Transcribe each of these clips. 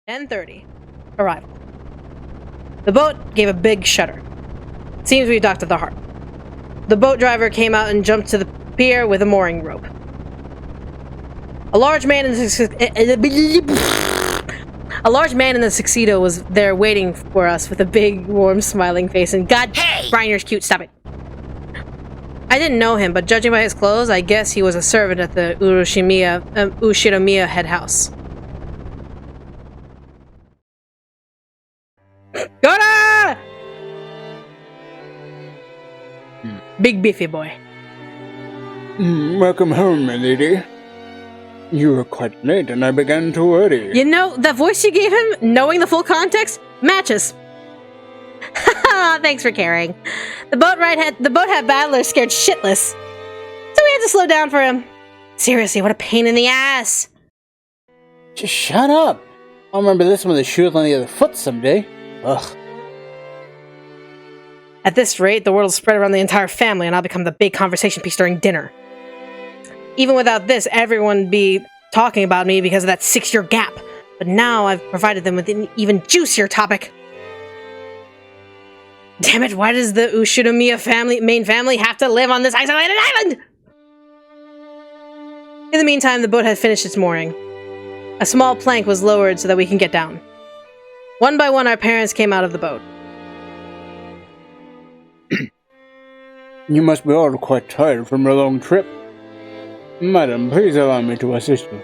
10:30. Arrival. The boat gave a big shudder. Seems we've docked at the harbor. The boat driver came out and jumped to the pier with a mooring rope. A large man in the tuxedo was there waiting for us with a big, warm, smiling face and God, hey! Bryan, cute, stop it. I didn't know him, but judging by his clothes, I guess he was a servant at the Ushinomiya head house. Gora! Big beefy boy. Welcome home, my lady. You were quite late, and I began to worry. You know, that voice you gave him, knowing the full context, matches. Haha, thanks for caring. The boat had battlers scared shitless, so we had to slow down for him. Seriously, what a pain in the ass. Just shut up. I'll remember this one with a shoe on the other foot someday. Ugh. At this rate, the word will spread around the entire family, and I'll become the big conversation piece during dinner. Even without this, everyone would be talking about me because of that 6-year gap. But now I've provided them with an even juicier topic. Damn it, why does the Ushinomiya main family have to live on this isolated island? In the meantime, the boat had finished its mooring. A small plank was lowered so that we can get down. One by one, our parents came out of the boat. You must be all quite tired from your long trip. Madam, please allow me to assist you.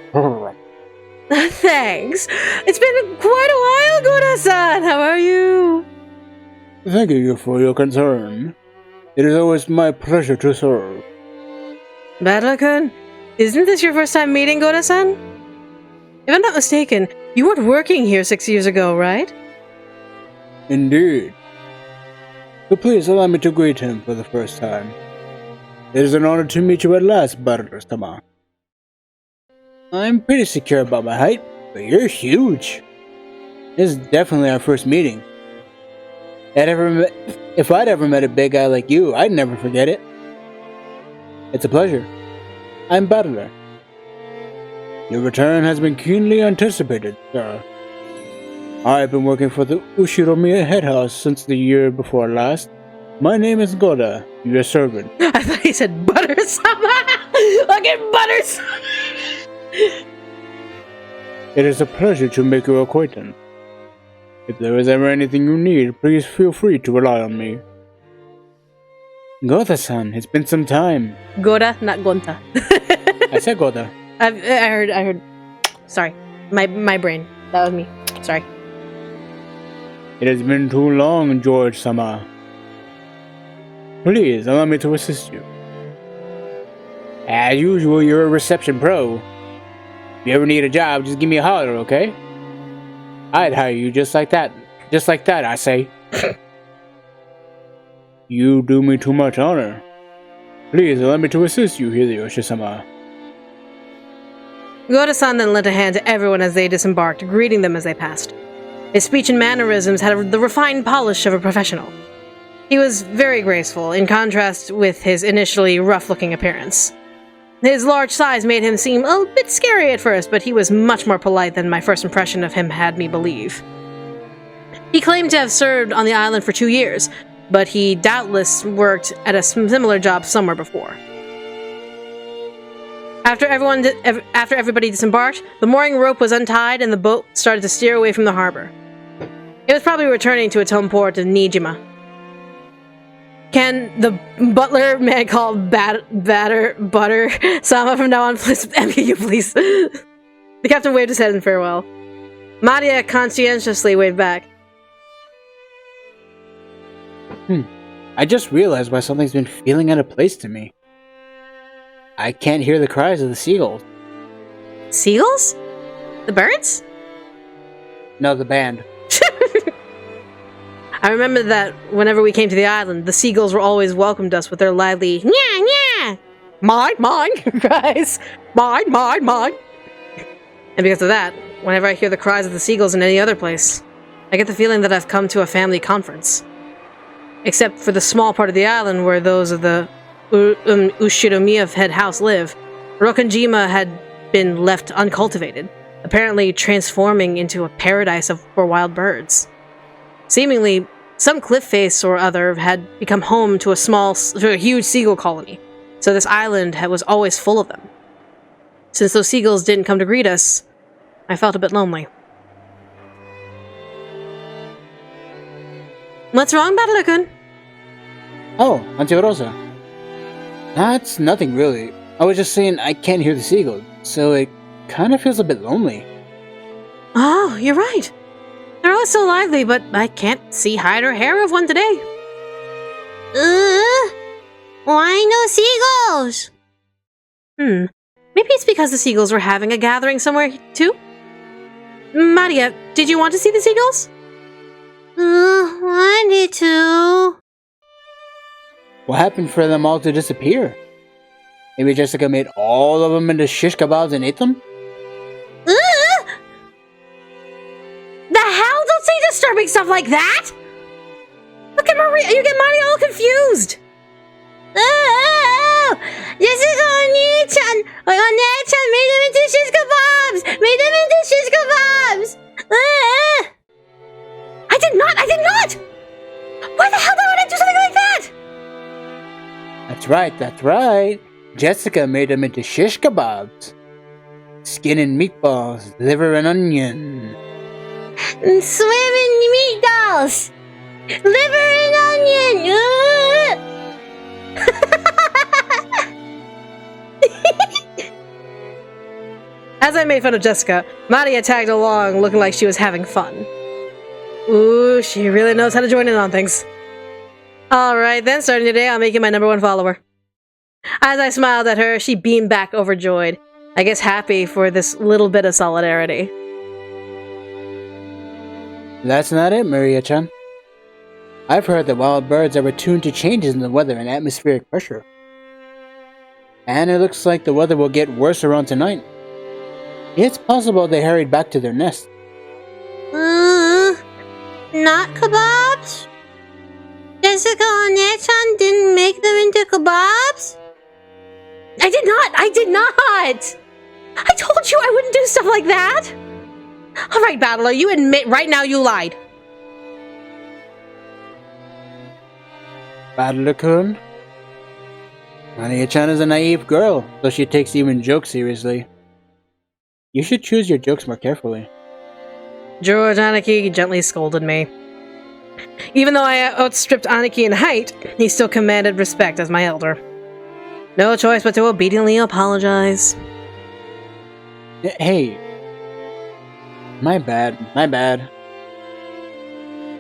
Thanks. It's been quite a while, Gora-san. How are you? Thank you for your concern. It is always my pleasure to serve. Badler-kun, isn't this your first time meeting Gora-san? If I'm not mistaken, you weren't working here 6 years ago, right? Indeed. So please allow me to greet him for the first time. It is an honor to meet you at last, Badler-sama. I'm pretty secure about my height, but you're huge. This is definitely our first meeting. If I'd ever met a big guy like you, I'd never forget it. It's a pleasure. I'm Badler. Your return has been keenly anticipated, sir. I've been working for the Ushinomiya head house since the year before last. My name is Gora, your servant. I thought he said Butter-sama! Look at Butters! It is a pleasure to make your acquaintance. If there is ever anything you need, please feel free to rely on me. Gora-san, it's been some time. Gora, not Gonta. I said Gora. I heard. Sorry. My brain. That was me. Sorry. It has been too long, George-sama. Please, allow me to assist you. As usual, you're a reception pro. If you ever need a job, just give me a holler, okay? I'd hire you just like that. Just like that, I say. You do me too much honor. Please, allow me to assist you, Hideyoshi-sama. Gora-san then lent a hand to everyone as they disembarked, greeting them as they passed. His speech and mannerisms had the refined polish of a professional. He was very graceful, in contrast with his initially rough-looking appearance. His large size made him seem a bit scary at first, but he was much more polite than my first impression of him had me believe. He claimed to have served on the island for 2 years, but he doubtless worked at a similar job somewhere before. After everybody disembarked, the mooring rope was untied and the boat started to steer away from the harbor. It was probably returning to its home port of Nijima. Can the butler man call Butter-sama from now on, please? MU, please. The captain waved his head in farewell. Maria conscientiously waved back. I just realized why something's been feeling out of place to me. I can't hear the cries of the seagulls. Seagulls? The birds? No, the band. I remember that whenever we came to the island, the seagulls were always welcomed us with their lively "nya nya, mine, cries, mine. And because of that, whenever I hear the cries of the seagulls in any other place, I get the feeling that I've come to a family conference. Except for the small part of the island where those of the Ushinomiya head house live, Rokkanjima had been left uncultivated. apparently transforming into a paradise for wild birds. Seemingly, some cliff face or other had become home to a huge seagull colony, so this island was always full of them. Since those seagulls didn't come to greet us, I felt a bit lonely. What's wrong, Battler-kun? Oh, Auntie Rosa. That's nothing really. I was just saying I can't hear the seagulls, so it kind of feels a bit lonely. Oh, you're right. They're all so lively, but I can't see hide or hair of one today. Why no seagulls? Maybe it's because the seagulls were having a gathering somewhere, too? Maria, did you want to see the seagulls? Wanted to. What happened for them all to disappear? Maybe Jessica made all of them into shish kebabs and ate them? The hell? Don't say disturbing stuff like that! Look at Maria, you get Maria all confused! Jessica One-chan made them into shish kebabs! Made them into shish kebabs! I did not! Why the hell would I do something like that? That's right. Jessica made them into shish kebabs. Skin and meatballs, liver and onion. Swimming meatballs! Liver and onion! As I made fun of Jessica, Maria tagged along looking like she was having fun. Ooh, she really knows how to join in on things. Alright then, starting today, I'll make you my #1 follower. As I smiled at her, she beamed back overjoyed. I guess happy for this little bit of solidarity. That's not it, Maria-chan. I've heard that wild birds are attuned to changes in the weather and atmospheric pressure. And it looks like the weather will get worse around tonight. It's possible they hurried back to their nest. Not kebabs? Jessica One-chan didn't make them into kebabs? I did not! I told you I wouldn't do stuff like that! Alright, Battler, you admit right now you lied. Battler-kun? Maria-chan is a naive girl, so she takes even jokes seriously. You should choose your jokes more carefully. George Aniki gently scolded me. Even though I outstripped Aniki in height, he still commanded respect as my elder. No choice but to obediently apologize. Hey. My bad.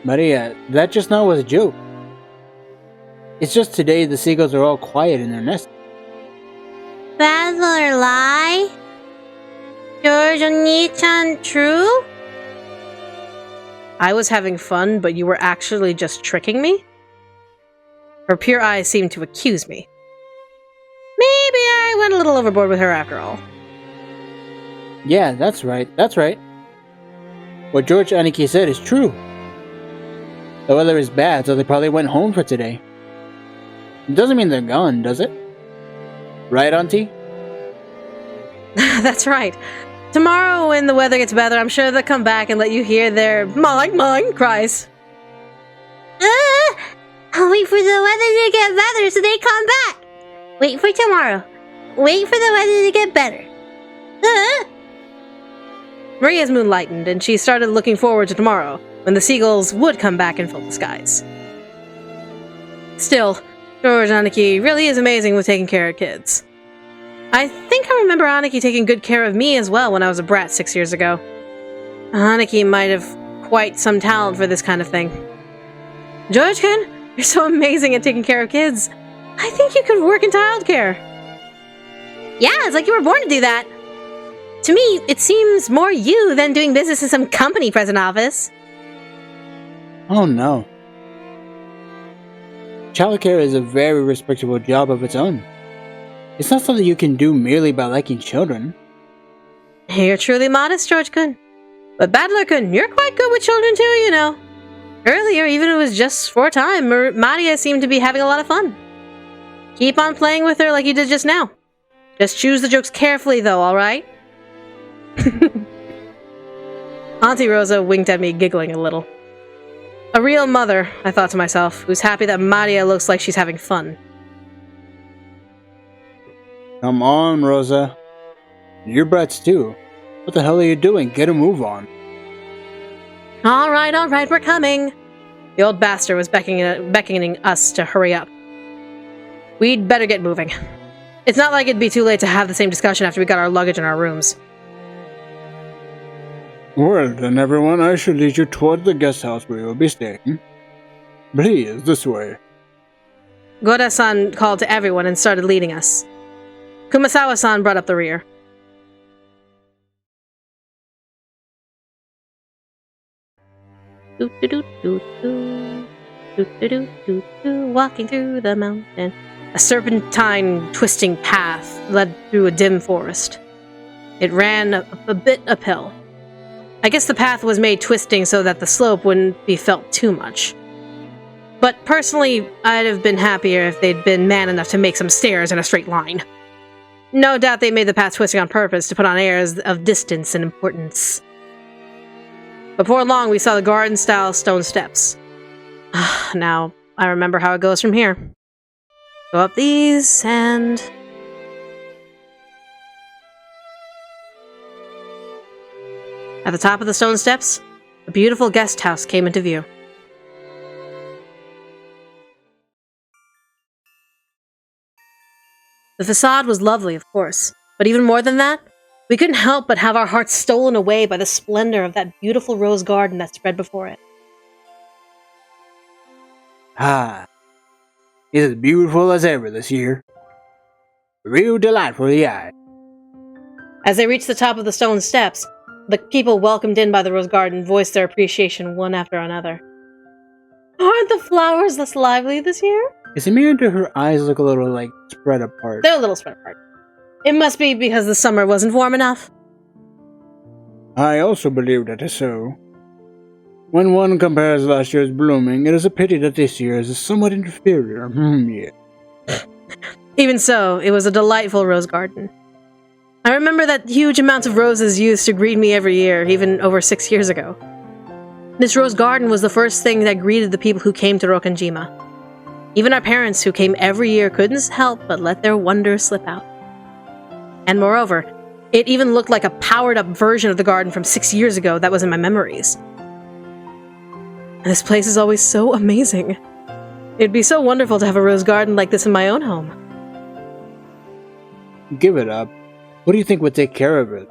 Maria, that just now was a joke. It's just today the seagulls are all quiet in their nest. Battler lie? George One-chan true? I was having fun, but you were actually just tricking me? Her pure eyes seemed to accuse me. Maybe I went a little overboard with her after all. Yeah, that's right. What George Aniki said is true. The weather is bad, so they probably went home for today. It doesn't mean they're gone, does it? Right, Auntie? That's right. Tomorrow, when the weather gets better, I'm sure they'll come back and let you hear their mine cries. I'll wait for the weather to get better so they come back. Wait for tomorrow. Wait for the weather to get better. Maria's moon lightened, and she started looking forward to tomorrow, when the seagulls would come back and fill the skies. Still, George Aniki really is amazing with taking care of kids. I think I remember Aniki taking good care of me as well when I was a brat 6 years ago. Aniki might have quite some talent for this kind of thing. George-kun, you're so amazing at taking care of kids. I think you could work in childcare. Yeah, it's like you were born to do that. To me, it seems more you than doing business in some company present office. Oh no. Childcare is a very respectable job of its own. It's not something you can do merely by liking children. You're truly modest, George-kun. But Battler-kun, you're quite good with children too, you know. Earlier, even if it was just for a time, Maria seemed to be having a lot of fun. Keep on playing with her like you did just now. Just choose the jokes carefully though, alright? Auntie Rosa winked at me, giggling a little. A real mother, I thought to myself, who's happy that Maria looks like she's having fun. Come on, Rosa. You're brats too. What the hell are you doing? Get a move on. Alright, we're coming. The old bastard was beckoning us to hurry up. We'd better get moving. It's not like it'd be too late to have the same discussion after we got our luggage in our rooms. Well then, everyone, I should lead you toward the guest house where you'll be staying. Please, this way. Goda-san called to everyone and started leading us. Kumasawa-san brought up the rear. Walking through the mountain. A serpentine, twisting path led through a dim forest. It ran a bit uphill. I guess the path was made twisting so that the slope wouldn't be felt too much. But personally, I'd have been happier if they'd been man enough to make some stairs in a straight line. No doubt they made the path twisting on purpose to put on airs of distance and importance. Before long, we saw the garden-style stone steps. Now, I remember how it goes from here. Go up these, and... At the top of the stone steps, a beautiful guest house came into view. The facade was lovely, of course, but even more than that, we couldn't help but have our hearts stolen away by the splendor of that beautiful rose garden that spread before it. Ah, it's as beautiful as ever this year. A real delight for the eye. As they reached the top of the stone steps, the people welcomed in by the rose garden voiced their appreciation one after another. Aren't the flowers less lively this year? Is it me or do her eyes look a little, like, spread apart? They're a little spread apart. It must be because the summer wasn't warm enough. I also believe that is so. When one compares last year's blooming, it is a pity that this year's is somewhat inferior. Yeah. Even so, it was a delightful rose garden. I remember that huge amounts of roses used to greet me every year, even over 6 years ago. This rose garden was the first thing that greeted the people who came to Rokkanjima. Even our parents, who came every year, couldn't help but let their wonder slip out. And moreover, it even looked like a powered-up version of the garden from 6 years ago that was in my memories. And this place is always so amazing. It'd be so wonderful to have a rose garden like this in my own home. Give it up. What do you think would take care of it?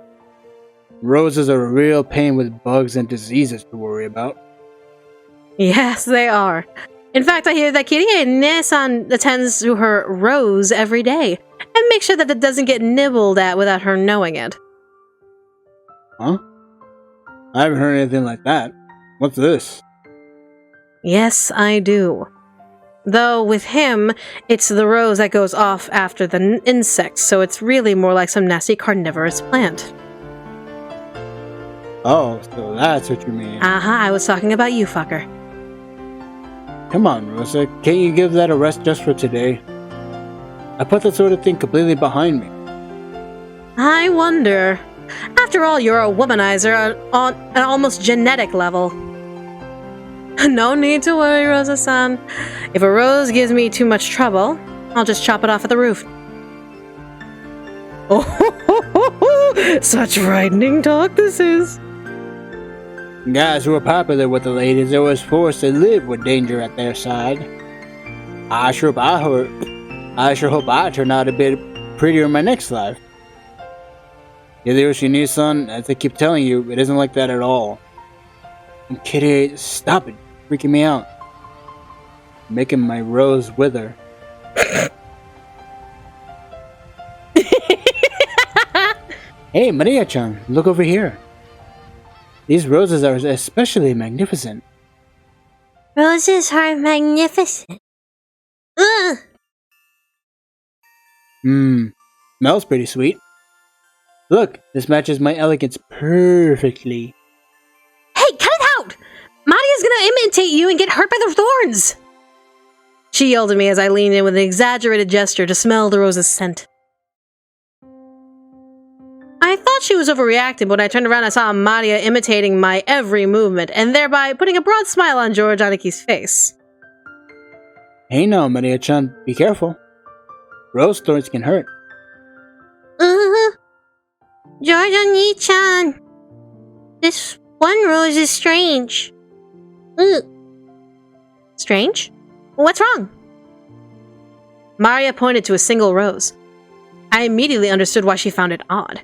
Roses are a real pain with bugs and diseases to worry about. Yes, they are. In fact, I hear that Kirie-ne-san attends to her rose every day, and makes sure that it doesn't get nibbled at without her knowing it. Huh? I haven't heard anything like that. What's this? Yes, I do. Though, with him, it's the rose that goes off after the insects, so it's really more like some nasty carnivorous plant. Oh, so that's what you mean. I was talking about you, fucker. Come on, Rosa, can't you give that a rest just for today? I put that sort of thing completely behind me. I wonder. After all, you're a womanizer on an almost genetic level. No need to worry, Rosa-san. If a rose gives me too much trouble, I'll just chop it off at the root. Oh, such frightening talk this is. Guys who are popular with the ladies are always forced to live with danger at their side. I sure hope I turn out a bit prettier in my next life. Hideyoshi-san, as I keep telling you, it isn't like that at all. And Kitty, stop it, freaking me out. Making my rose wither. Hey, Maria-chan, look over here. These roses are especially magnificent. Roses are magnificent. Ugh! Smells pretty sweet. Look, this matches my elegance perfectly. Hey, cut it out! Maria's gonna imitate you and get hurt by the thorns! She yelled at me as I leaned in with an exaggerated gesture to smell the rose's scent. I thought she was overreacting, but when I turned around I saw Maria imitating my every movement, and thereby putting a broad smile on George Aniki's face. Hey now, Maria-chan, be careful. Rose thorns can hurt. George Oni-chan. This one rose is strange. Strange? What's wrong? Maria pointed to a single rose. I immediately understood why she found it odd.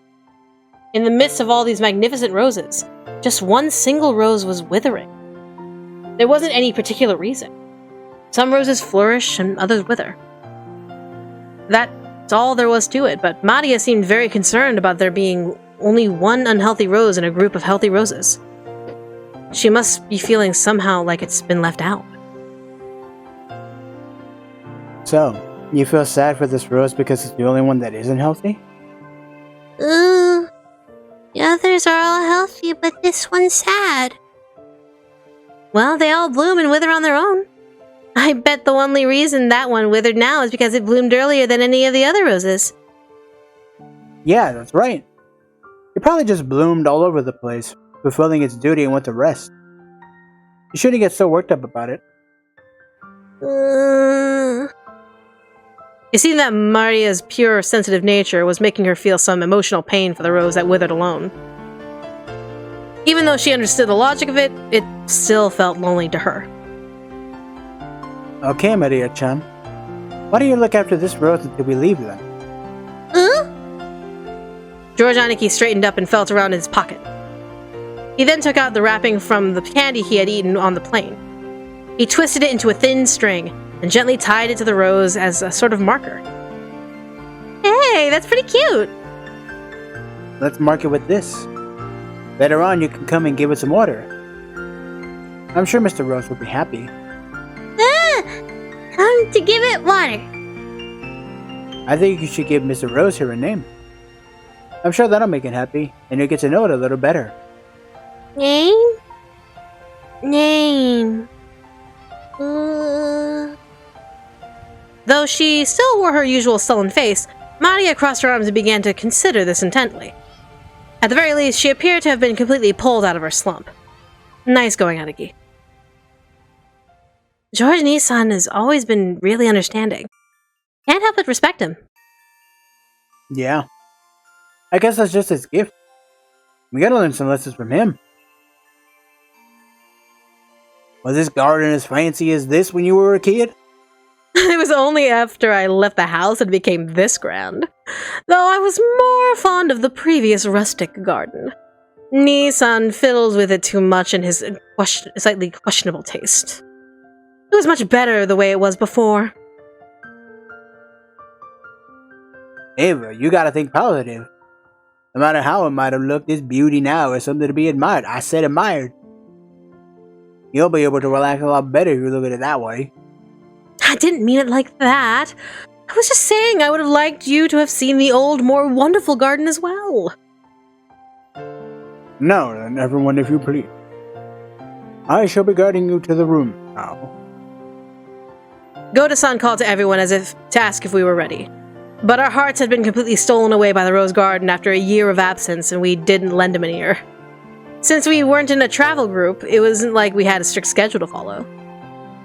In the midst of all these magnificent roses, just one single rose was withering. There wasn't any particular reason. Some roses flourish and others wither. That's all there was to it, but Maria seemed very concerned about there being only one unhealthy rose in a group of healthy roses. She must be feeling somehow like it's been left out. So, you feel sad for this rose because it's the only one that isn't healthy? The others are all healthy, but this one's sad. Well, they all bloom and wither on their own. I bet the only reason that one withered now is because it bloomed earlier than any of the other roses. Yeah, that's right. It probably just bloomed all over the place, fulfilling its duty and went to rest. You shouldn't get so worked up about it. It seemed that Maria's pure, sensitive nature was making her feel some emotional pain for the rose that withered alone. Even though she understood the logic of it, it still felt lonely to her. Okay, Maria-chan. Why don't you look after this rose until we leave then? George Aniki straightened up and felt around in his pocket. He then took out the wrapping from the candy he had eaten on the plane. He twisted it into a thin string and gently tied it to the rose as a sort of marker. Hey, that's pretty cute! Let's mark it with this. Later on, you can come and give it some water. I'm sure Mr. Rose will be happy. Come to give it water. I think you should give Mr. Rose here a name. I'm sure that'll make it happy, and you'll get to know it a little better. Name? Though she still wore her usual sullen face, Maria crossed her arms and began to consider this intently. At the very least, she appeared to have been completely pulled out of her slump. Nice going, Aniki. George Nissan has always been really understanding. Can't help but respect him. Yeah. I guess that's just his gift. We gotta learn some lessons from him. Was this garden as fancy as this when you were a kid? It was only after I left the house it became this grand. Though I was more fond of the previous rustic garden. Nissan fiddles with it too much in his slightly questionable taste. It was much better the way it was before. Ava, you gotta think positive. No matter how it might have looked, this beauty now is something to be admired. I said admired. You'll be able to relax a lot better if you look at it that way. I didn't mean it like that. I was just saying I would have liked you to have seen the old, more wonderful garden as well. No, then everyone, if you please. I shall be guiding you to the room now. Goda-san called to everyone as if to ask if we were ready. But our hearts had been completely stolen away by the Rose Garden after a year of absence, and we didn't lend him an ear. Since we weren't in a travel group, it wasn't like we had a strict schedule to follow.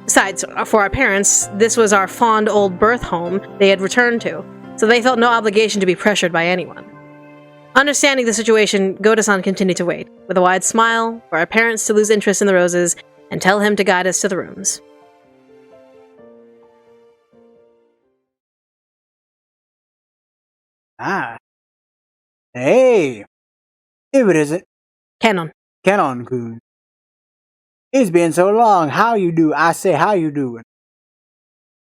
Besides, for our parents, this was our fond old birth home they had returned to, so they felt no obligation to be pressured by anyone. Understanding the situation, Goda-san continued to wait, with a wide smile, for our parents to lose interest in the roses, and tell him to guide us to the rooms. Ah. Hey! If it isn't Canon-kun. It's been so long. How you do? I say, how you doing?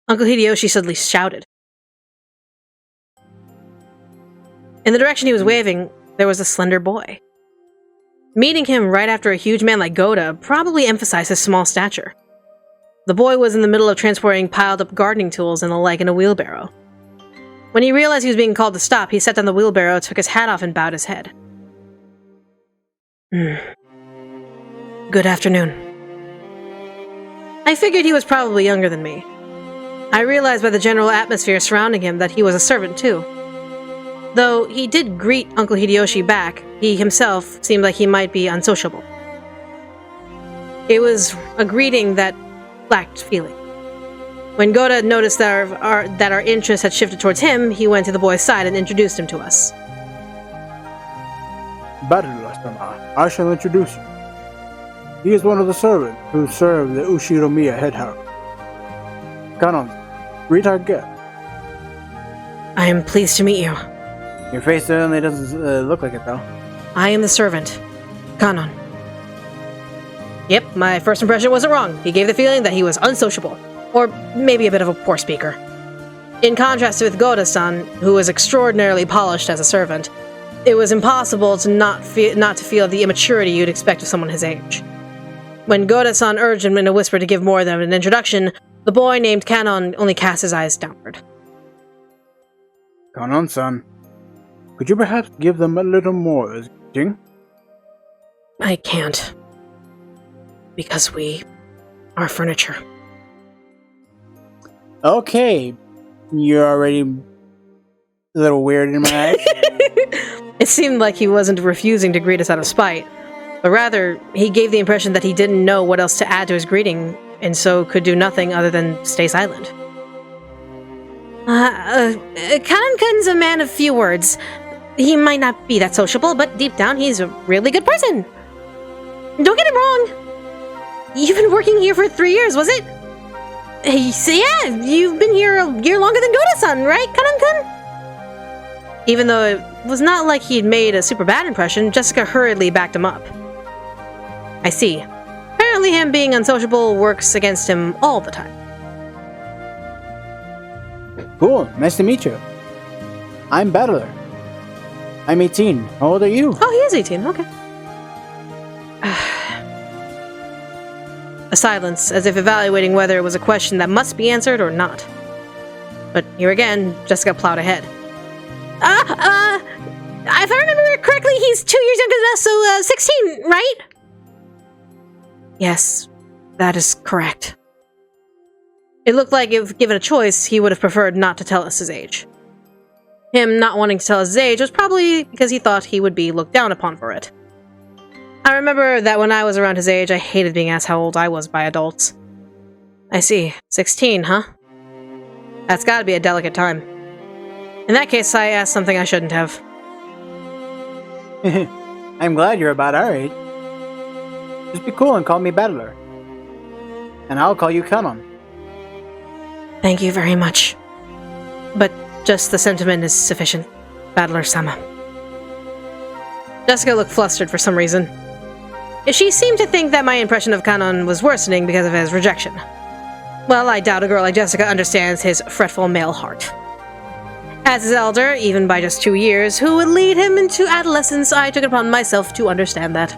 Uncle Hideyoshi suddenly shouted. In the direction he was waving, there was a slender boy. Meeting him right after a huge man like Goda probably emphasized his small stature. The boy was in the middle of transporting piled-up gardening tools and the like in a wheelbarrow. When he realized he was being called to stop, he set down the wheelbarrow, took his hat off, and bowed his head. Good afternoon. I figured he was probably younger than me. I realized by the general atmosphere surrounding him that he was a servant too. Though he did greet Uncle Hideyoshi back, he himself seemed like he might be unsociable. It was a greeting that lacked feeling. When Goda noticed that our interest had shifted towards him, he went to the boy's side and introduced him to us. Badula-sama, I shall introduce you. He is one of the servants who serve the Ushiromiya head house. Kanon, greet our guest. I am pleased to meet you. Your face certainly doesn't look like it, though. I am the servant, Kanon. Yep, my first impression wasn't wrong. He gave the feeling that he was unsociable, or maybe a bit of a poor speaker. In contrast with Goda-san, who was extraordinarily polished as a servant, it was impossible to not to feel the immaturity you'd expect of someone his age. When Goda-san urged him in a whisper to give more than an introduction, the boy named Kanon only cast his eyes downward. Kanon-san, could you perhaps give them a little more as greeting? I can't. Because we are furniture. Okay, you're already a little weird in my eyes. It seemed like he wasn't refusing to greet us out of spite, but rather, he gave the impression that he didn't know what else to add to his greeting, and so could do nothing other than stay silent. Kanon-kun's a man of few words. He might not be that sociable, but deep down he's a really good person. Don't get it wrong. You've been working here for 3 years, was it? So yeah, you've been here a year longer than Goda-san, right, Kanon-kun? Even though it was not like he'd made a super bad impression, Jessica hurriedly backed him up. I see. Apparently him being unsociable works against him all the time. Cool, nice to meet you. I'm Battler. I'm 18. How old are you? Oh, he is 18, okay. A silence, as if evaluating whether it was a question that must be answered or not. But here again, Jessica plowed ahead. If I remember correctly, he's 2 years younger than us, so 16, right? Yes, that is correct. It looked like if given a choice, he would have preferred not to tell us his age. Him not wanting to tell us his age was probably because he thought he would be looked down upon for it. I remember that when I was around his age, I hated being asked how old I was by adults. I see. 16, huh? That's gotta be a delicate time. In that case, I asked something I shouldn't have. I'm glad you're about our age. Just be cool and call me Battler. And I'll call you Kanon. Thank you very much. But just the sentiment is sufficient, Battler-sama. Jessica looked flustered for some reason. She seemed to think that my impression of Kanon was worsening because of his rejection. Well, I doubt a girl like Jessica understands his fretful male heart. As his elder, even by just 2 years, who would lead him into adolescence, I took it upon myself to understand that.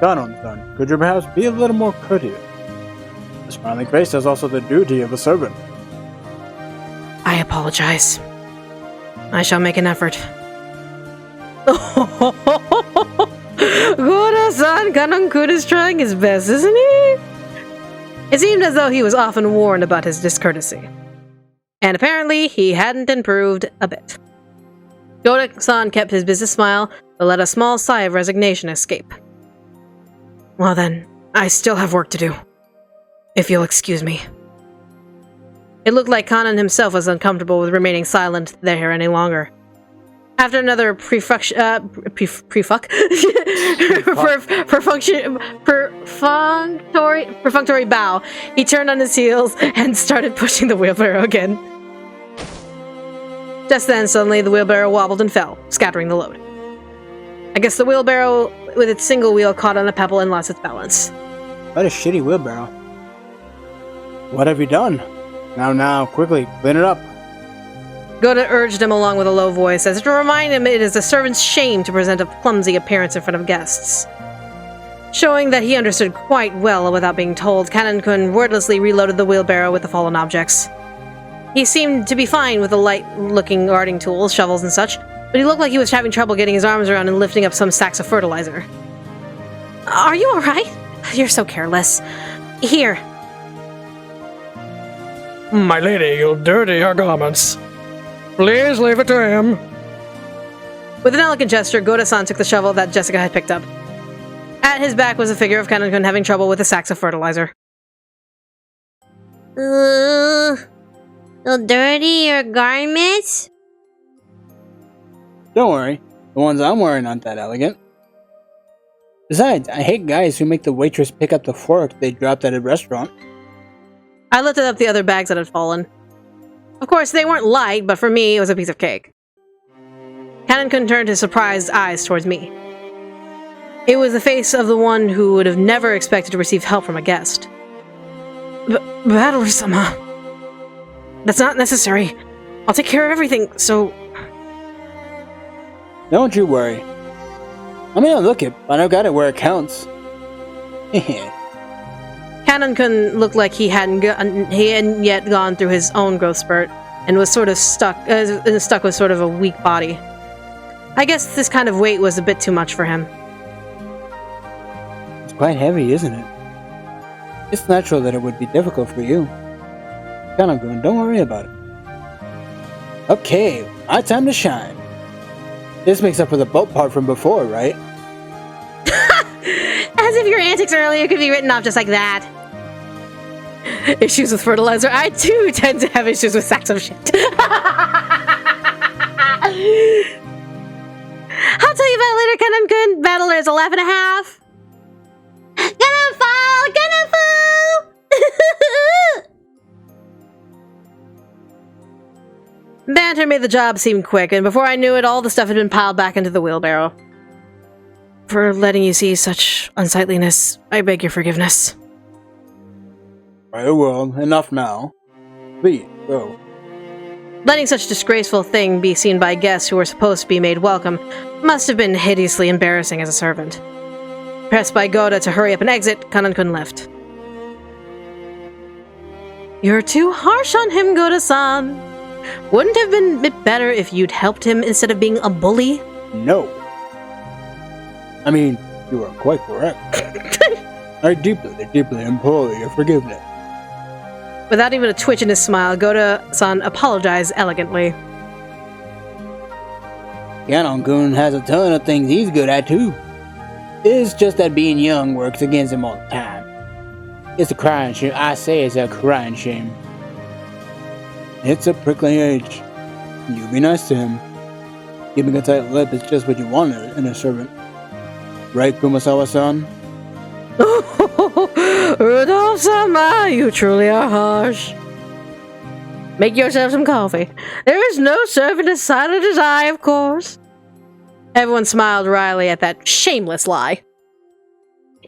Kanon-san, could you perhaps be a little more courteous? The smiling face is also the duty of a servant. I apologize. I shall make an effort. Goda-san, Kanon-kun is trying his best, isn't he? It seemed as though he was often warned about his discourtesy. And apparently, he hadn't improved a bit. Goda-san kept his business smile, but let a small sigh of resignation escape. Well then, I still have work to do. If you'll excuse me. It looked like Kanon himself was uncomfortable with remaining silent there any longer. After another perfunctory bow, he turned on his heels and started pushing the wheelbarrow again. Just then, suddenly, the wheelbarrow wobbled and fell, scattering the load. I guess the wheelbarrow, with its single wheel, caught on a pebble and lost its balance. What a shitty wheelbarrow. What have you done? Now, quickly, clean it up. Goda urged him along with a low voice, as if to remind him it is a servant's shame to present a clumsy appearance in front of guests. Showing that he understood quite well without being told, Kanon-kun wordlessly reloaded the wheelbarrow with the fallen objects. He seemed to be fine with the light-looking gardening tools, shovels and such, but he looked like he was having trouble getting his arms around and lifting up some sacks of fertilizer. Are you alright? You're so careless. Here. My lady, you'll dirty her garments. Please leave it to him. With an elegant gesture, Goda-san took the shovel that Jessica had picked up. At his back was a figure of Kanon-kun having trouble with the sacks of fertilizer. So dirty your garments? Don't worry, the ones I'm wearing aren't that elegant. Besides, I hate guys who make the waitress pick up the fork they dropped at a restaurant. I lifted up the other bags that had fallen. Of course, they weren't light, but for me, it was a piece of cake. Kanon-kun turned his surprised eyes towards me. It was the face of the one who would have never expected to receive help from a guest. Battler-sama. That's not necessary. I'll take care of everything, so... Don't you worry. I may not look it, but I've got it where it counts. Kanon-kun looked like he hadn't yet gone through his own growth spurt, and was sort of stuck with sort of a weak body. I guess this kind of weight was a bit too much for him. It's quite heavy, isn't it? It's natural that it would be difficult for you. Kanon-kun, don't worry about it. Okay, my time to shine. This makes up for the boat part from before, right? As if your antics earlier could be written off just like that. Issues with fertilizer. I too tend to have issues with sacks of shit. I'll tell you about it later, Kanon-kun. Battler is a laugh and a half. Gonna fall! Gonna fall! Banter made the job seem quick, and before I knew it, all the stuff had been piled back into the wheelbarrow. For letting you see such unsightliness, I beg your forgiveness. Very well, enough now. Please, go. Letting such disgraceful thing be seen by guests who were supposed to be made welcome must have been hideously embarrassing as a servant. Pressed by Goda to hurry up and exit, Kanon-kun left. You're too harsh on him, Goda-san. Wouldn't it have been a bit better if you'd helped him instead of being a bully? No. I mean, you are quite correct. I deeply implore your forgiveness. Without even a twitch in his smile, Goda-san apologized elegantly. Kanon-kun has a ton of things he's good at too. It's just that being young works against him all the time. It's a crying shame. I say it's a crying shame. It's a prickly age. You be nice to him. Keeping a tight lip is just what you want in a servant. Right, Kumasawa-san? Rudolph-sama, you truly are harsh. Make yourself some coffee. There is no servant as silent as I, of course. Everyone smiled wryly at that shameless lie.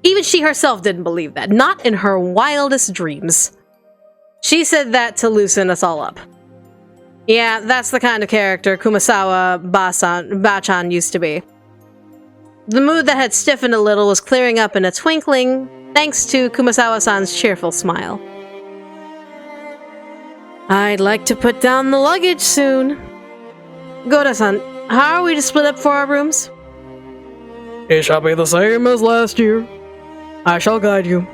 Even she herself didn't believe that, not in her wildest dreams. She said that to loosen us all up. Yeah, that's the kind of character Kumasawa Bachan used to be. The mood that had stiffened a little was clearing up in a twinkling, thanks to Kumasawa-san's cheerful smile. I'd like to put down the luggage soon. Goda-san, how are we to split up for our rooms? It shall be the same as last year. I shall guide you.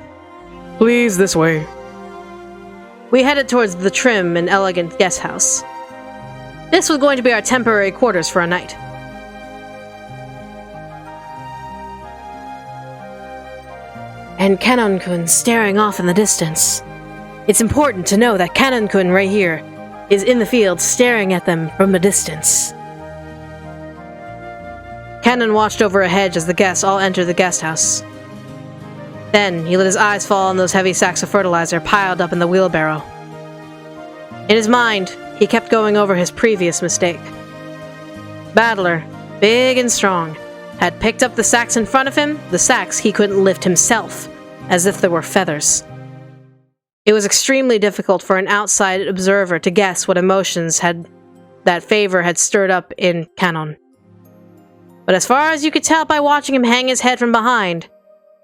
Please, this way. We headed towards the trim and elegant guest house. This was going to be our temporary quarters for a night. And Kanon-kun staring off in the distance. It's important to know that Kanon-kun right here is in the field staring at them from a distance. Kanon watched over a hedge as the guests all entered the guest house. Then he let his eyes fall on those heavy sacks of fertilizer piled up in the wheelbarrow. In his mind, he kept going over his previous mistake. Battler, big and strong, had picked up the sacks in front of him, the sacks he couldn't lift himself, as if they were feathers. It was extremely difficult for an outside observer to guess what emotions that favor had stirred up in Kanon. But as far as you could tell by watching him hang his head from behind,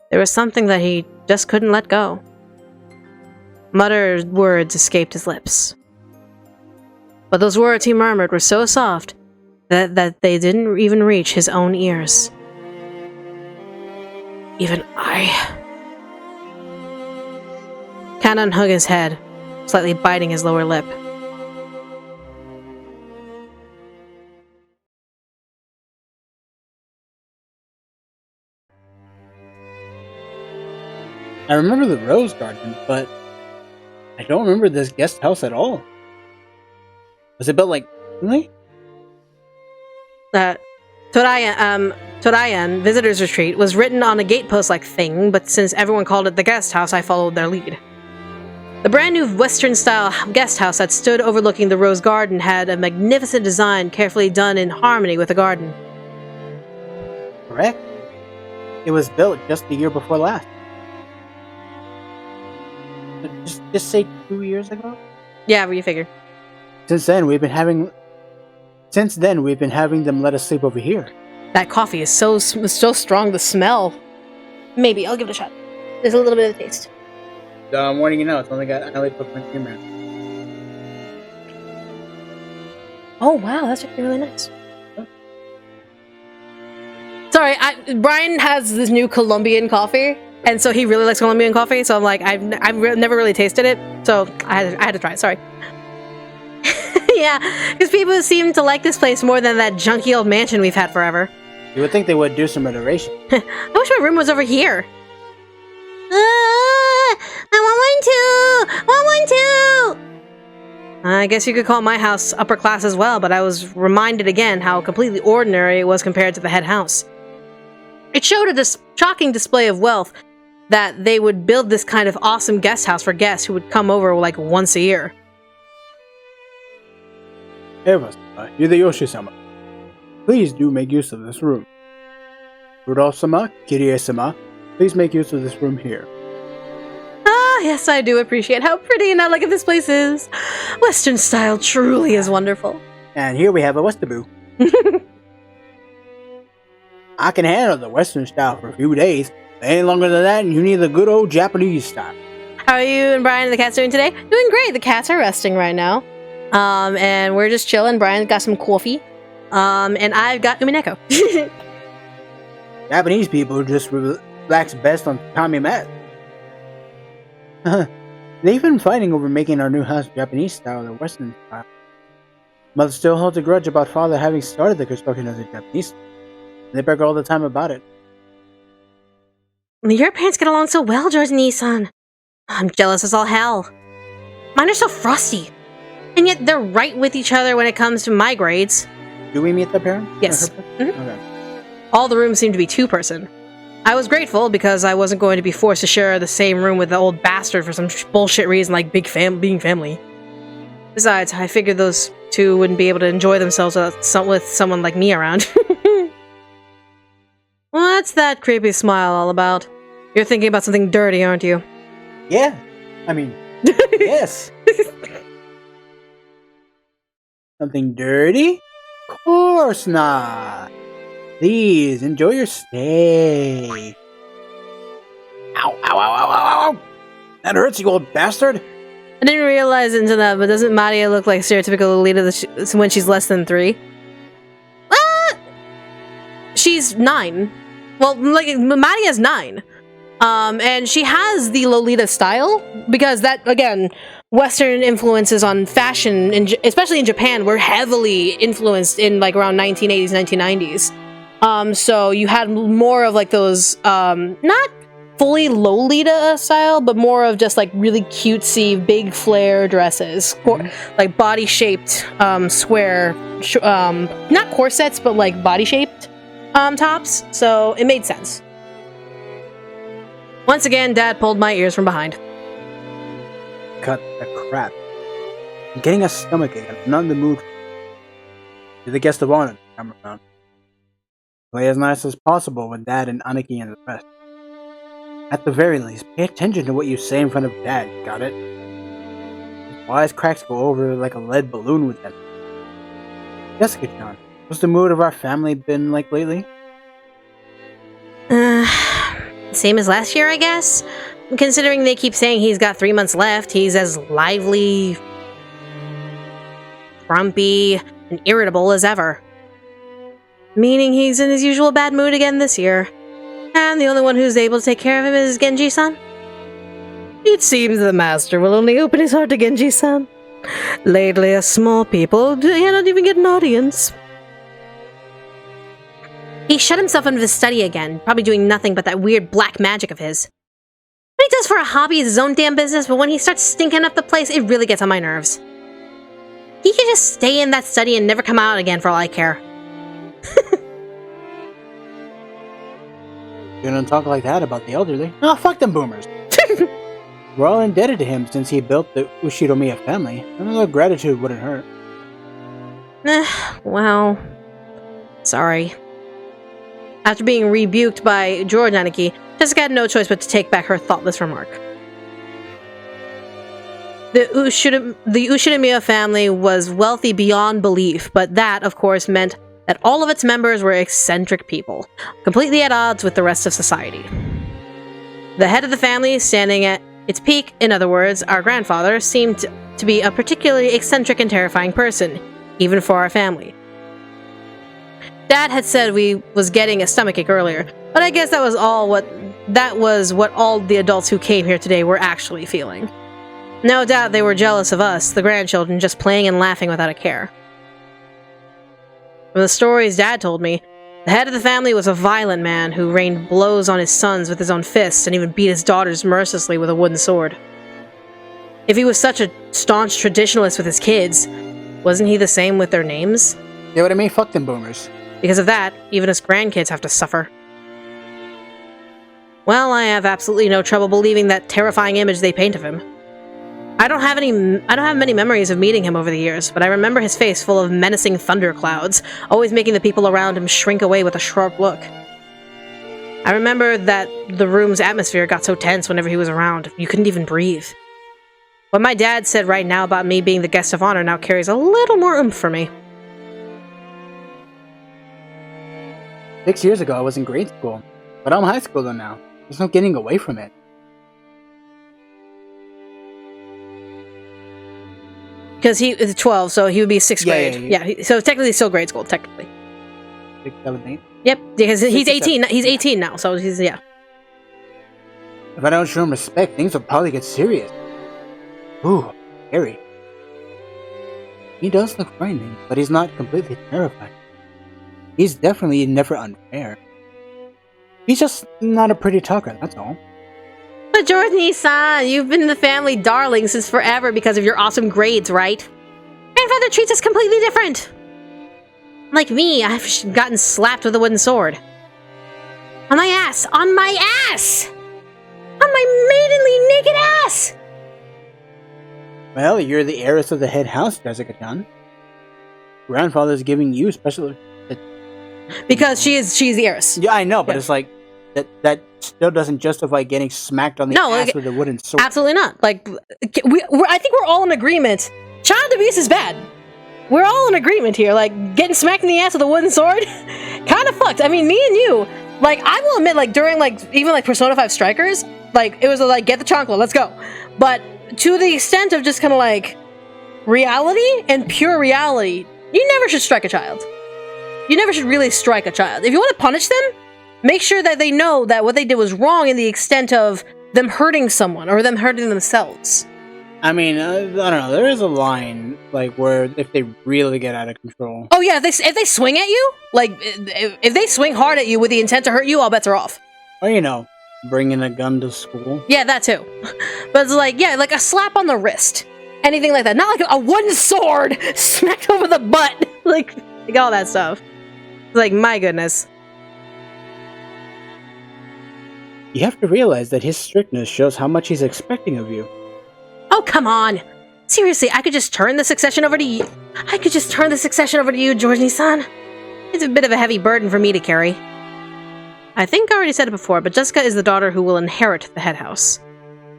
there was something that he just couldn't let go. Muttered words escaped his lips. But those words he murmured were so soft that they didn't even reach his own ears. Even I... Kanon hung his head, slightly biting his lower lip. I remember the rose garden, but I don't remember this guest house at all. Was it built like recently? Torayan Visitor's Retreat was written on a gatepost-like thing, but since everyone called it the guest house, I followed their lead. The brand new Western-style guest house that stood overlooking the rose garden had a magnificent design carefully done in harmony with the garden. Correct. It was built just the year before last. Just say 2 years ago? Yeah, what do you figure? Since then, we've been having them let us sleep over here. That coffee is so strong, the smell. Maybe, I'll give it a shot. There's a little bit of taste. I'm warning you now, it's only got alley footprint creamer. Oh, wow, that's actually really nice. Sorry, Bryan has this new Colombian coffee, and so he really likes Colombian coffee, so I'm like, I've never really tasted it, so I had to try it, sorry. Yeah, because people seem to like this place more than that junky old mansion we've had forever. You would think they would do some iteration. I wish my room was over here. I want one too! I guess you could call my house upper class as well, but I was reminded again how completely ordinary it was compared to the head house. It showed a shocking display of wealth that they would build this kind of awesome guest house for guests who would come over like once a year. Eva-sama, you're the Yoshi-sama. Please do make use of this room. Rudolph-sama, Kirie-sama, please make use of this room here. Ah, yes, I do appreciate how pretty and elegant this place is. Western style truly is wonderful. And here we have a Westaboo. I can handle the Western style for a few days. Any longer than that, and you need the good old Japanese style. How are you and Bryan and the cats doing today? Doing great. The cats are resting right now. And we're just chilling. Bryan's got some coffee. And I've got Umineko. Japanese people just relax best on Tommy Mat. They've been fighting over making our new house Japanese style or Western style. Mother still holds a grudge about father having started the construction of the Japanese style. They brag all the time about it. Your parents get along so well, George and Nissan. I'm jealous as all hell. Mine are so frosty. And yet they're right with each other when it comes to my grades. Do we meet the parents? Yes. Mm-hmm. Okay. All the rooms seem to be two-person. I was grateful because I wasn't going to be forced to share the same room with the old bastard for some bullshit reason like being family. Besides, I figured those two wouldn't be able to enjoy themselves with someone like me around. What's that creepy smile all about? You're thinking about something dirty, aren't you? Yeah. I mean, yes. Something dirty? Of course not. Please, enjoy your stay. Ow, ow, ow, ow, ow, ow! That hurts, you old bastard! I didn't realize until that, but doesn't Maria look like stereotypical Lolita when she's less than 3? Ah! She's 9. Well, like, Maria's 9. And she has the Lolita style, because that, again, Western influences on fashion, especially in Japan, were heavily influenced in, like, around 1980s, 1990s. So you had more of, like, those, not fully Lolita style, but more of just, like, really cutesy, big flare dresses. Like, body-shaped, square, not corsets, but, like, body-shaped, tops. So it made sense. Once again, Dad pulled my ears from behind. Cut the crap. I'm getting a stomachache. I'm not in the mood. You're the guest of honor. Come around. Play as nice as possible with Dad and Aniki and the rest. At the very least, pay attention to what you say in front of Dad, got it? His wisecracks go over like a lead balloon with them. Jessica-chan, what's the mood of our family been like lately? Same as last year, I guess? Considering they keep saying he's got 3 months left, he's as lively, grumpy, and irritable as ever. Meaning he's in his usual bad mood again this year. And the only one who's able to take care of him is Genji-san. It seems the master will only open his heart to Genji-san. Lately, us small people cannot even get an audience. He shut himself into his study again, probably doing nothing but that weird black magic of his. What he does for a hobby is his own damn business, but when he starts stinking up the place, it really gets on my nerves. He could just stay in that study and never come out again for all I care. You don't talk like that about the elderly. Oh, fuck them boomers. We're all indebted to him since he built the Ushiromiya family. A little gratitude wouldn't hurt. Well, sorry. After being rebuked by George Aniki, Jessica had no choice but to take back her thoughtless remark. The Ushinomiya family was wealthy beyond belief, but that, of course, meant that all of its members were eccentric people, completely at odds with the rest of society. The head of the family, standing at its peak, in other words, our grandfather, seemed to be a particularly eccentric and terrifying person, even for our family. Dad had said we was getting a stomachache earlier, but I guess that was what all the adults who came here today were actually feeling. No doubt they were jealous of us, the grandchildren, just playing and laughing without a care. From the stories Dad told me, the head of the family was a violent man who rained blows on his sons with his own fists and even beat his daughters mercilessly with a wooden sword. If he was such a staunch traditionalist with his kids, wasn't he the same with their names? Yeah, what I mean, fuck them boomers. Because of that, even us grandkids have to suffer. Well, I have absolutely no trouble believing that terrifying image they paint of him. I don't have many memories of meeting him over the years, but I remember his face full of menacing thunderclouds, always making the people around him shrink away with a sharp look. I remember that the room's atmosphere got so tense whenever he was around, you couldn't even breathe. What my dad said right now about me being the guest of honor now carries a little more oomph for me. 6 years ago, I was in grade school, but I'm high schooler now. There's no getting away from it. Because he is 12, so he would be 6th grade. Yeah, so technically still grade school, technically. 6, 7, 8? Yep, because he's 18. 7. He's 18 now, so he's, yeah. If I don't show him respect, things will probably get serious. Ooh, scary. He does look frightening, but he's not completely terrifying. He's definitely never unfair. He's just not a pretty talker, that's all. But Jordan-san, you've been the family darling since forever because of your awesome grades, right? Grandfather treats us completely different. Like me, I've gotten slapped with a wooden sword. On my ass! On my ass! On my maidenly naked ass! Well, you're the heiress of the head house, Jessica-chan. Grandfather's giving you special... Because she's the heiress. Yeah, I know, but it's like... That still doesn't justify getting smacked on the ass with a wooden sword. Absolutely not. Like, I think we're all in agreement. Child abuse is bad. We're all in agreement here. Like, getting smacked in the ass with a wooden sword, kind of fucked. I mean, me and you. Like, I will admit, like during even Persona 5 Strikers, like it was like get the chancla, let's go. But to the extent of just kind of like reality and pure reality, you never should strike a child. You never should really strike a child. If you want to punish them, make sure that they know that what they did was wrong in the extent of them hurting someone or them hurting themselves. I mean, I don't know. There is a line, like, where if they really get out of control. Oh yeah, if they swing at you, like, if they swing hard at you with the intent to hurt you, all bets are off. Or, you know, bringing a gun to school. Yeah, that too. But it's like, yeah, like a slap on the wrist. Anything like that. Not like a wooden sword smacked over the butt. like all that stuff. Like, my goodness. You have to realize that his strictness shows how much he's expecting of you. Oh, come on! Seriously, I could just turn the succession over to you. I could just turn the succession over to you, Georgie-san. It's a bit of a heavy burden for me to carry. I think I already said it before, but Jessica is the daughter who will inherit the head house.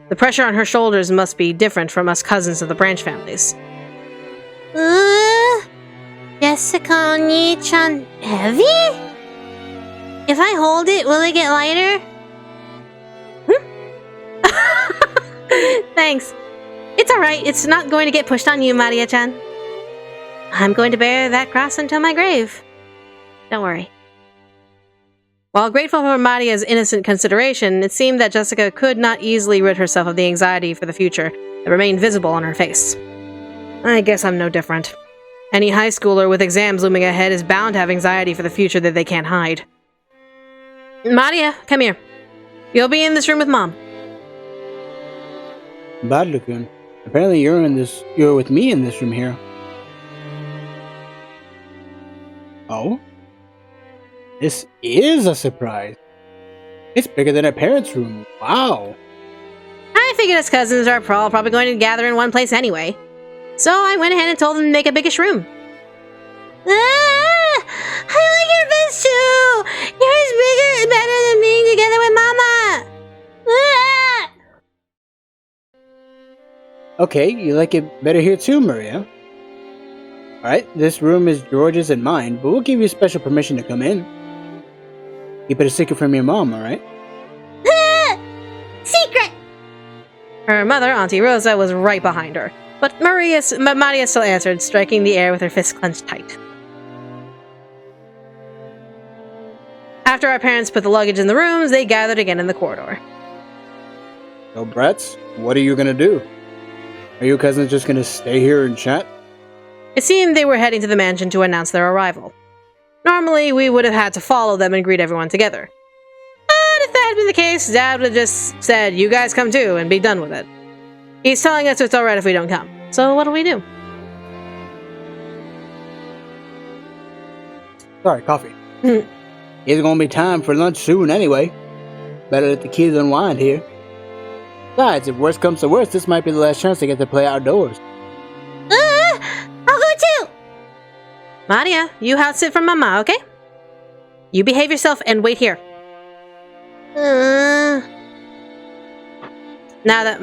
The pressure on her shoulders must be different from us cousins of the branch families. Jessica Oni-chan, heavy? If I hold it, will it get lighter? Thanks. It's alright, it's not going to get pushed on you, Maria-chan. I'm going to bear that cross until my grave. Don't worry. While grateful for Maria's innocent consideration, it seemed that Jessica could not easily rid herself of the anxiety for the future that remained visible on her face. I guess I'm no different. Any high schooler with exams looming ahead is bound to have anxiety for the future that they can't hide. Maria, come here. You'll be in this room with Mom. Badlukun. Apparently you're with me in this room here. Oh? This is a surprise. It's bigger than our parents' room. Wow. I figured us cousins are probably going to gather in one place anyway. So I went ahead and told them to make a biggish room. Ah, I like your best too. Yours bigger and better than being together with Mama. Ah. Okay, you like it better here too, Maria. Alright, this room is George's and mine, but we'll give you special permission to come in. Keep it a secret from your mom, alright? Ah. Secret. Her mother, Auntie Rosa, was right behind her. But Maria still answered, striking the air with her fist clenched tight. After our parents put the luggage in the rooms, they gathered again in the corridor. So, brats, what are you gonna do? Are you cousins just gonna stay here and chat? It seemed they were heading to the mansion to announce their arrival. Normally, we would have had to follow them and greet everyone together. But if that had been the case, Dad would have just said, "You guys come too," and be done with it. He's telling us it's alright if we don't come. So what do we do? Sorry, coffee. It's gonna be time for lunch soon anyway. Better let the kids unwind here. Besides, if worst comes to worst, this might be the last chance to get to play outdoors. I'll go too. Maria, you house sit for Mama, okay? You behave yourself and wait here. Now that...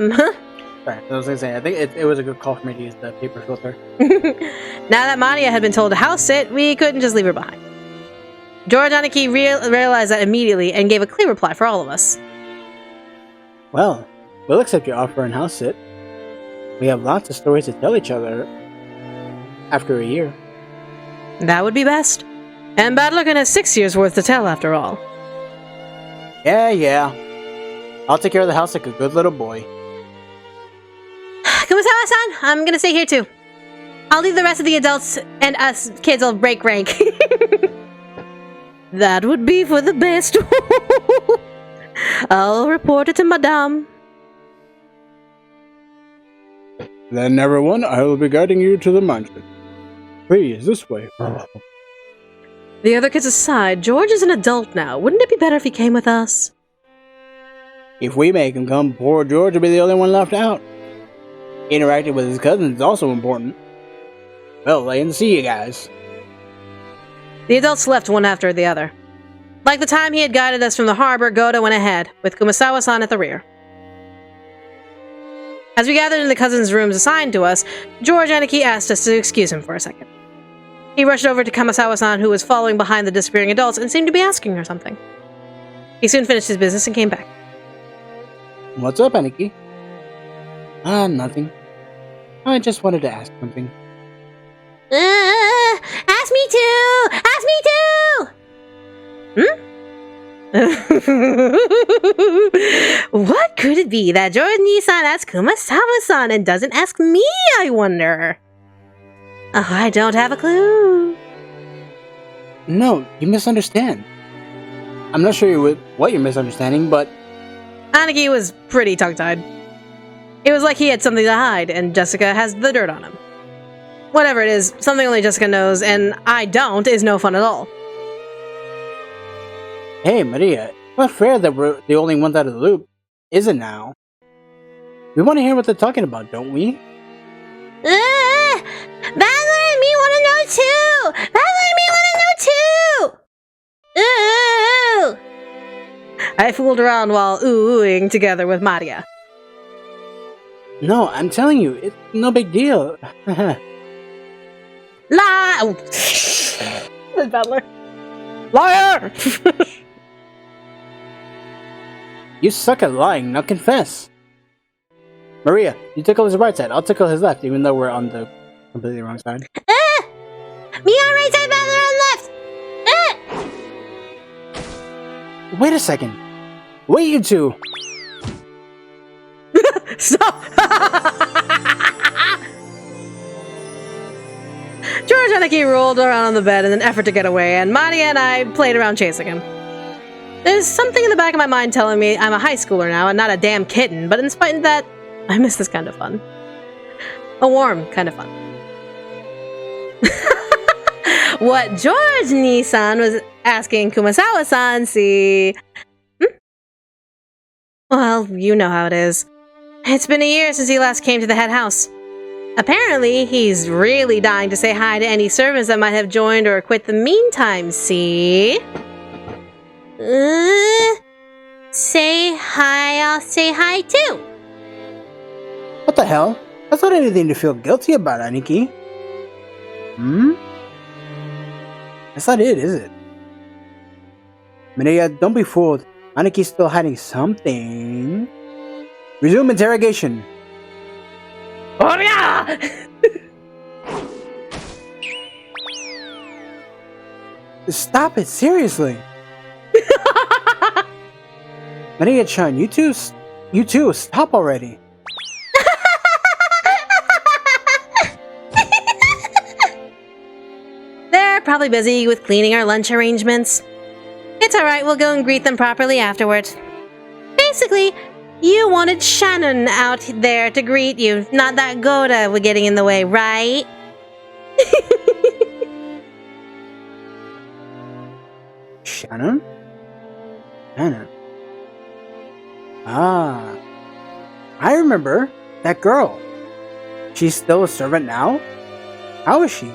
Sorry, I was gonna say, I think it was a good call for me to use the paper filter. Now that Maria had been told to house sit, we couldn't just leave her behind. George Aniki realized that immediately and gave a clear reply for all of us. Well, we'll accept your offer and house sit. We have lots of stories to tell each other after a year. That would be best. And Badlookin has 6 years worth to tell after all. Yeah. I'll take care of the house like a good little boy. Kumasawa-san, I'm gonna stay here too. I'll leave the rest of the adults and us kids will break rank. That would be for the best. I'll report it to Madame. Then, everyone, I will be guiding you to the mansion. Please, this way. The other kids aside, George is an adult now. Wouldn't it be better if he came with us? If we make him come, poor George will be the only one left out. Interacting with his cousins is also important. Well, I can see you guys. The adults left one after the other. Like the time he had guided us from the harbor, Goda went ahead, with Kumasawa-san at the rear. As we gathered in the cousins' rooms assigned to us, George Aniki asked us to excuse him for a second. He rushed over to Kumasawa-san, who was following behind the disappearing adults and seemed to be asking her something. He soon finished his business and came back. What's up, Aniki? Nothing. I just wanted to ask something. Ask me too! Ask me too! What could it be that Jordan-san asks Kumasawa-san and doesn't ask me, I wonder? Oh, I don't have a clue. No, you misunderstand. I'm not sure what you're misunderstanding, but... Aniki was pretty tongue-tied. It was like he had something to hide, and Jessica has the dirt on him. Whatever it is, something only Jessica knows, and I don't, is no fun at all. Hey, Maria, it's not fair that we're the only ones out of the loop, is it now? We want to hear what they're talking about, don't we? Badler and me want to know too! Badler and me want to know too! Ooh! I fooled around while oohing together with Maria. No, I'm telling you, it's no big deal. Oh. The Badler. Liar! You suck at lying, now confess. Maria, you tickle his right side, I'll tickle his left, even though we're on the completely wrong side. Me on right side, Badler on left! Wait a second. Wait, you two. Stop! George Aniki rolled around on the bed in an effort to get away, and Maria and I played around chasing him. There's something in the back of my mind telling me I'm a high schooler now and not a damn kitten, but in spite of that, I miss this kind of fun. A warm kind of fun. What George Nissan was asking Kumasawa-san, see... Well, you know how it is. It's been a year since he last came to the head house. Apparently, he's really dying to say hi to any servants that might have joined or quit the meantime, see? Say hi, I'll say hi too. What the hell? That's not anything to feel guilty about, Aniki. That's not it, is it? Mineya, don't be fooled. Aniki's still hiding something. Resume interrogation. Oh yeah! Stop it, seriously. Mineya-chan, you two, stop already. They're probably busy with cleaning our lunch arrangements. It's alright, we'll go and greet them properly afterwards. Basically, you wanted Shannon out there to greet you, not that Goda was getting in the way, right? Shannon? Shannon. Ah. I remember. That girl. She's still a servant now? How is she?